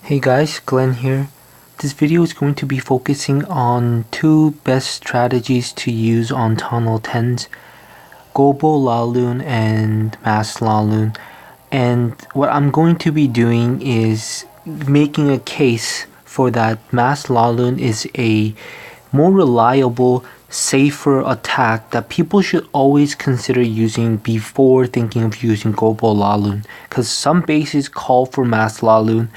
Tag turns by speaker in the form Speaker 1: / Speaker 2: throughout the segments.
Speaker 1: Hey guys, Glenn here. This video is going to be focusing on two best strategies to use on Tunnel 10s, Gobolaloon and Mass LaLoon. And what I'm going to be doing is making a case for that Mass LaLoon is a more reliable, safer attack that people should always consider using before thinking of using Gobolaloon, because some bases call for Mass LaLoon.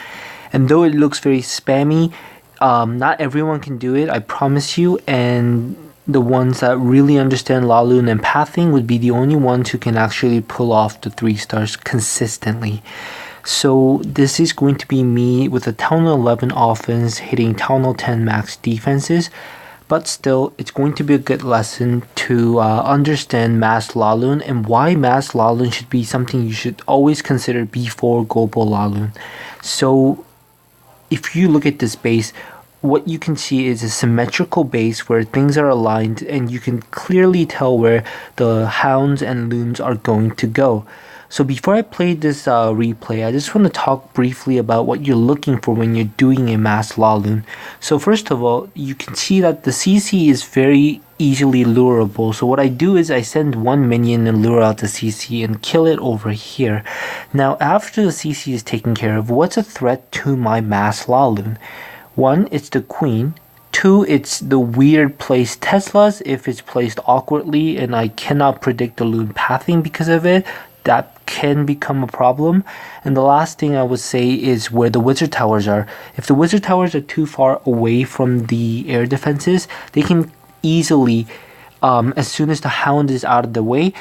Speaker 1: And though it looks very spammy, not everyone can do it, I promise you. And the ones that really understand LaLoon and pathing would be the only ones who can actually pull off the 3 stars consistently. So this is going to be me with a Town 11 offense hitting Town 10 max defenses. But still, it's going to be a good lesson to understand Mass LaLoon and why Mass LaLoon should be something you should always consider before Gobolaloon. So if you look at this base, what you can see is a symmetrical base where things are aligned and you can clearly tell where the hounds and loons are going to go. So before I play this replay, I just want to talk briefly about what you're looking for when you're doing a Mass LaLoon. So first of all, you can see that the CC is very easily lurable. So what I do is I send one minion and lure out the CC and kill it over here. Now after the CC is taken care of, what's a threat to my Mass LaLoon? 1, it's the queen. 2, it's the weird placed Teslas if it's placed awkwardly and I cannot predict the loon pathing because of it. That can become a problem. And the last thing I would say is where the wizard towers are. If the wizard towers are too far away from the air defenses, they can easily, as soon as the hound is out of the way,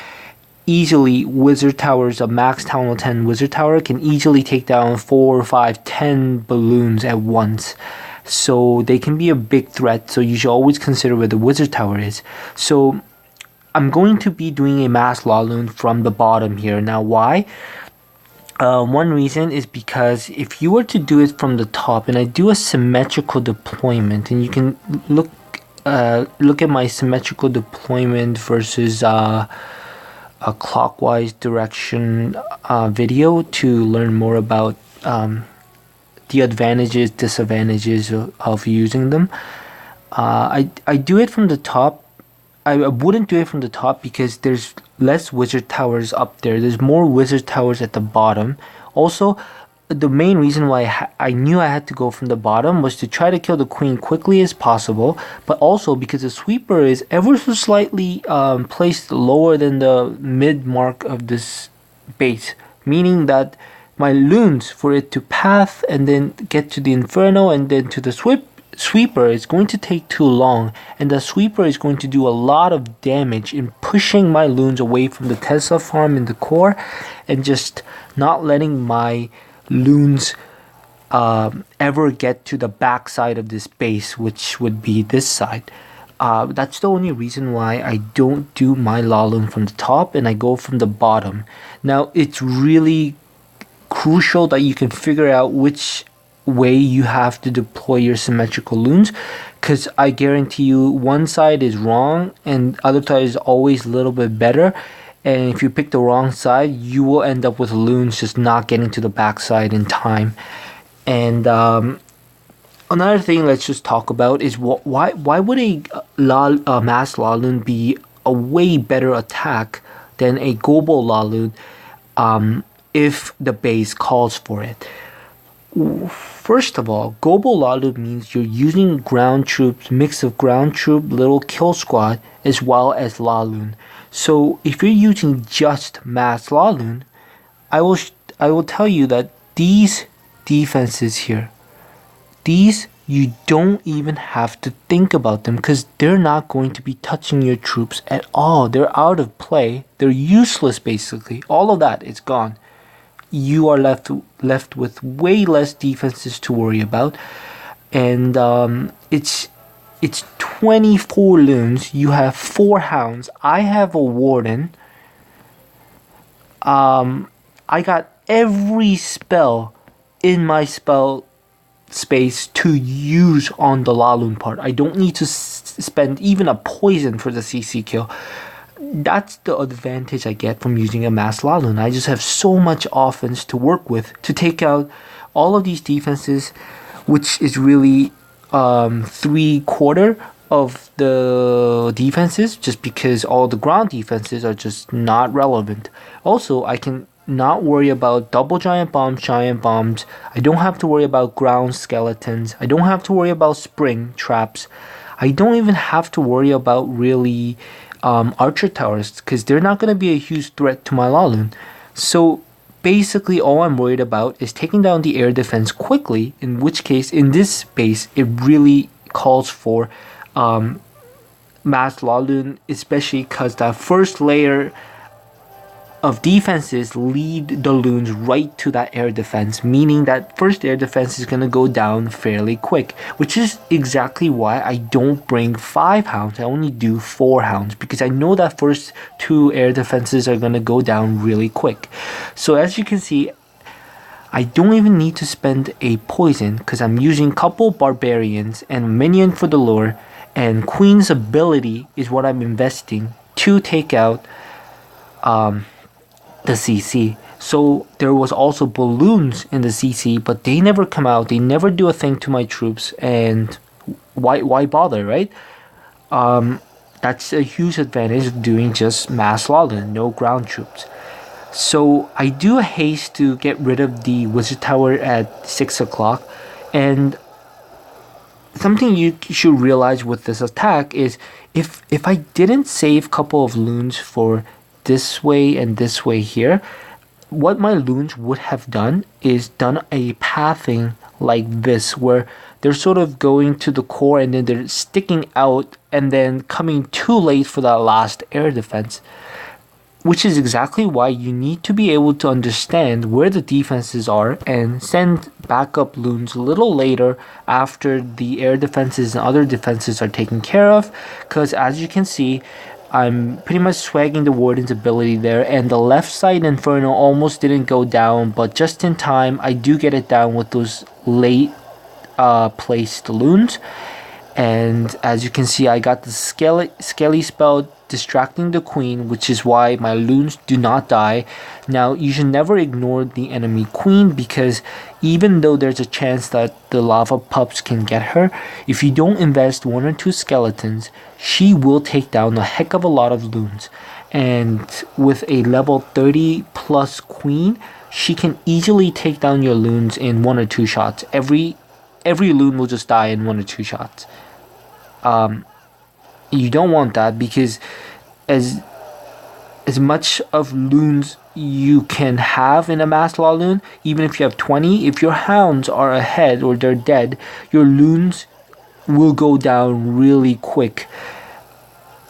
Speaker 1: easily wizard towers, a max Town 10 wizard tower can easily take down 4, 5, 10 balloons at once. So they can be a big threat, so you should always consider where the wizard tower is. So I'm going to be doing a Mass LaLoon from the bottom here. Now why? One reason is because if you were to do it from the top and I do a symmetrical deployment, and you can look at my symmetrical deployment versus a clockwise direction video to learn more about the advantages, disadvantages of using them. I do it from the top. I wouldn't do it from the top because there's less wizard towers up there. There's more wizard towers at the bottom. Also, the main reason why I knew I had to go from the bottom was to try to kill the queen quickly as possible, but also because the sweeper is ever so slightly placed lower than the mid mark of this base, meaning that my loons, for it to path and then get to the inferno and then to the sweeper is going to take too long, and the sweeper is going to do a lot of damage in pushing my loons away from the Tesla farm in the core and just not letting my loons ever get to the back side of this base, which would be this side. That's the only reason why I don't do my LaLoon from the top and I go from the bottom. Now it's really crucial that you can figure out which way you have to deploy your symmetrical loons, because I guarantee you one side is wrong and other side is always a little bit better, and if you pick the wrong side you will end up with loons just not getting to the backside in time. And another thing let's just talk about is why would a Mass LaLoon be a way better attack than a Gobolaloon if the base calls for it. First of all, Gobolaloon means you're using ground troops, mix of ground troop, little kill squad, as well as LaLoon. So if you're using just Mass LaLoon, I will tell you that these defenses here, these you don't even have to think about them because they're not going to be touching your troops at all. They're out of play. They're useless basically. All of that is gone. You are left with way less defenses to worry about, and it's 24 loons. You have 4 hounds. I have a warden. I got every spell in my spell space to use on the LaLoon part. I don't need to spend even a poison for the CC kill. That's the advantage I get from using a Mass LaLoon. I just have so much offense to work with to take out all of these defenses, which is really 3/4 of the defenses, just because all the ground defenses are just not relevant. Also, I can not worry about double giant bombs. I don't have to worry about ground skeletons. I don't have to worry about spring traps. I don't even have to worry about really archer towers, because they're not going to be a huge threat to my LaLoon. So basically all I'm worried about is taking down the air defense quickly, in which case in this base it really calls for Mass LaLoon, especially because that first layer of defenses lead the loons right to that air defense, meaning that first air defense is going to go down fairly quick, which is exactly why I don't bring 5 hounds. I only do 4 hounds, because I know that first 2 air defenses are going to go down really quick. So as you can see, I don't even need to spend a poison, because I'm using couple barbarians and a minion for the lure, and Queen's ability is what I'm investing to take out the CC. So there was also balloons in the CC, but they never come out. They never do a thing to my troops, and why bother, right? That's a huge advantage of doing just Mass LaLoon, no ground troops. So I do a haste to get rid of the wizard tower at 6 o'clock, and something you should realize with this attack is if I didn't save a couple of loons for this way and this way here, what my loons would have done is done a pathing like this, where they're sort of going to the core and then they're sticking out and then coming too late for that last air defense, which is exactly why you need to be able to understand where the defenses are and send backup loons a little later after the air defenses and other defenses are taken care of, because as you can see, I'm pretty much swagging the warden's ability there, and the left side inferno almost didn't go down, but just in time I do get it down with those late placed loons. And as you can see, I got the skelly spell distracting the queen, which is why my loons do not die. Now you should never ignore the enemy queen, because even though there's a chance that the lava pups can get her, if you don't invest 1 or 2 skeletons, she will take down a heck of a lot of loons. And with a level 30 plus queen, she can easily take down your loons in 1 or 2 shots. Every loon will just die in 1 or 2 shots. You don't want that, because as much of loons you can have in a Mass LaLoon, even if you have 20, if your hounds are ahead or they're dead, your loons will go down really quick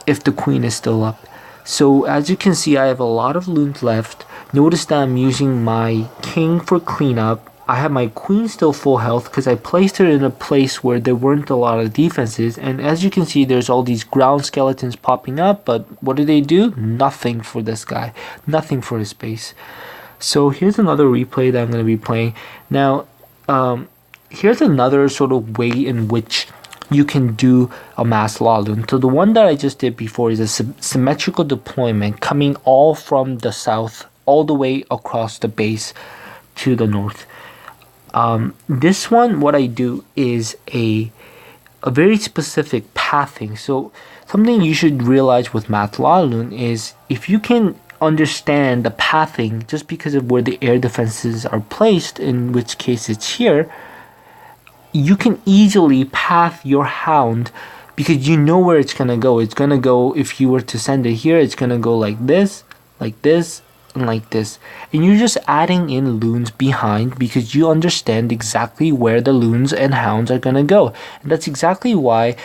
Speaker 1: if the queen is still up. So as you can see, I have a lot of loons left. Notice that I'm using my king for cleanup. I have my queen still full health because I placed her in a place where there weren't a lot of defenses, and as you can see, there's all these ground skeletons popping up, but what do? Nothing for this guy, nothing for his base. So here's another replay that I'm going to be playing. Now here's another sort of way in which you can do a Mass LaLoon. So the one that I just did before is a symmetrical deployment coming all from the south all the way across the base to the north. This one, what I do is a very specific pathing. So something you should realize with Mass LaLoon is if you can understand the pathing just because of where the air defenses are placed, in which case it's here, you can easily path your hound because you know where it's going to go. It's going to go, if you were to send it here, it's going to go like this, and like this. And you're just adding in loons behind because you understand exactly where the loons and hounds are going to go. And that's exactly why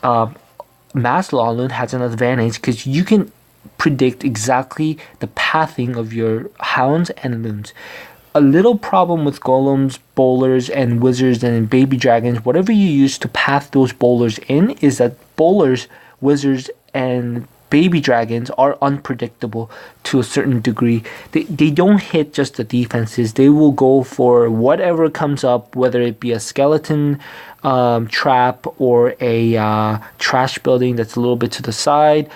Speaker 1: Mass LaLoon has an advantage, because you can predict exactly the pathing of your hounds and loons. A little problem with golems, bowlers, and wizards and baby dragons, whatever you use to path those bowlers in, is that bowlers, wizards, and baby dragons are unpredictable to a certain degree. They don't hit just the defenses. They will go for whatever comes up, whether it be a skeleton trap or a trash building that's a little bit to the side.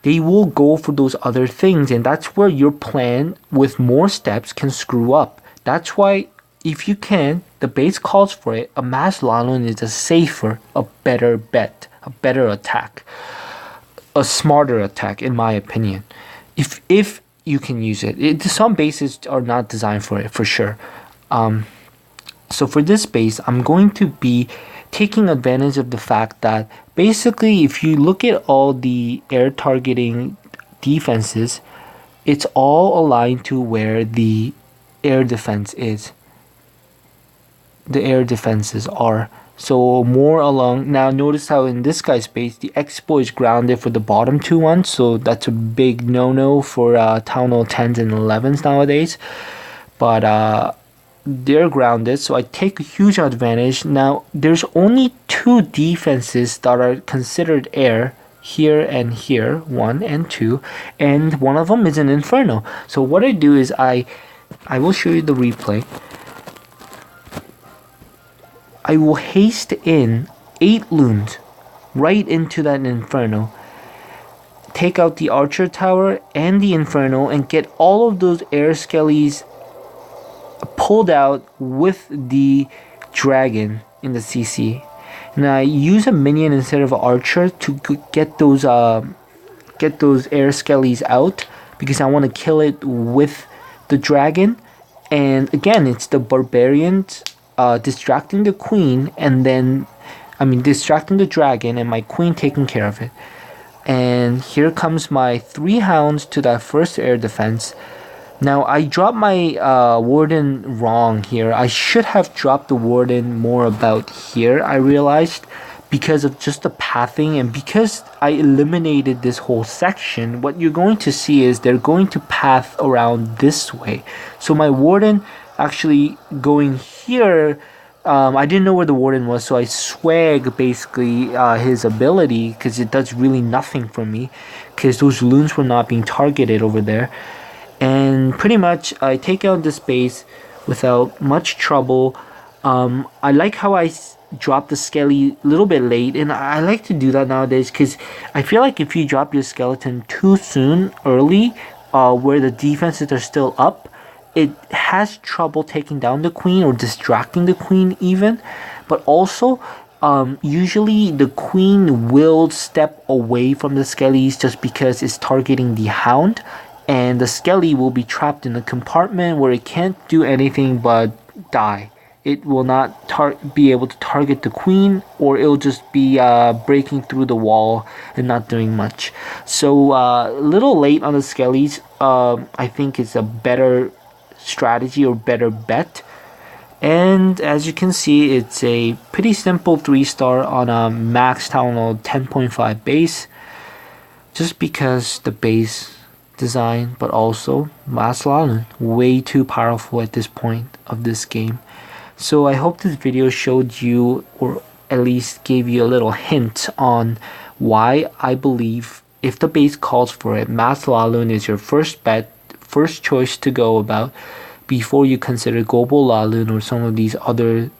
Speaker 1: They will go for those other things, and that's where your plan with more steps can screw up. That's why if you can, the base calls for it, a Mass LaLoon is a safer, a better bet, a better attack, a smarter attack, in my opinion. If you can use it, some bases are not designed for it for sure. So for this base, I'm going to be taking advantage of the fact that basically, if you look at all the air targeting defenses, it's all aligned to where the air defense is. The air defenses are. So more along, now notice how in this guy's base, the Expo is grounded for the bottom two ones. So that's a big no-no for Town Hall 10s and 11s nowadays. But they're grounded, so I take a huge advantage. Now, there's only two defenses that are considered air, here and here, 1 and 2, and one of them is an Inferno. So what I do is I will show you the replay. I will haste in 8 loons right into that Inferno, take out the Archer Tower and the Inferno, and get all of those air skellies pulled out with the dragon in the CC. Now I use a minion instead of an archer to get those air skellies out, because I want to kill it with the dragon. And again, it's the barbarians distracting the queen, and then distracting the dragon, and my queen taking care of it. And here comes my 3 hounds to that first air defense. Now, I dropped my warden wrong here. I should have dropped the warden more about here, I realized, because of just the pathing, and because I eliminated this whole section. What you're going to see is they're going to path around this way. So my warden actually going here, I didn't know where the warden was, so I swag basically his ability, because it does really nothing for me, because those loons were not being targeted over there. And pretty much I take out this base without much trouble. I like how I dropped the skelly a little bit late, and I like to do that nowadays, because I feel like if you drop your skeleton too soon, early, where the defenses are still up, it has trouble taking down the queen or distracting the queen even. But also, usually the queen will step away from the skellies just because it's targeting the hound, and the skelly will be trapped in a compartment where it can't do anything but die. It will not be able to target the queen, or it'll just be breaking through the wall and not doing much. So a little late on the skellies. I think it's a better strategy or better bet. And as you can see, it's a pretty simple 3-star on a max Town Hall 10.5 base, just because the base design, but also Mass LaLoon, way too powerful at this point of this game. So I hope this video showed you, or at least gave you a little hint on why I believe, if the base calls for it, Mass LaLoon is your first bet, first choice to go about, before you consider Gobolaloon or some of these other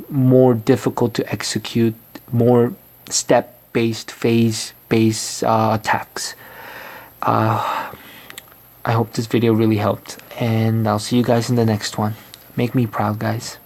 Speaker 1: more difficult to execute, more step-based, phase-based attacks. I hope this video really helped, and I'll see you guys in the next one. Make me proud, guys.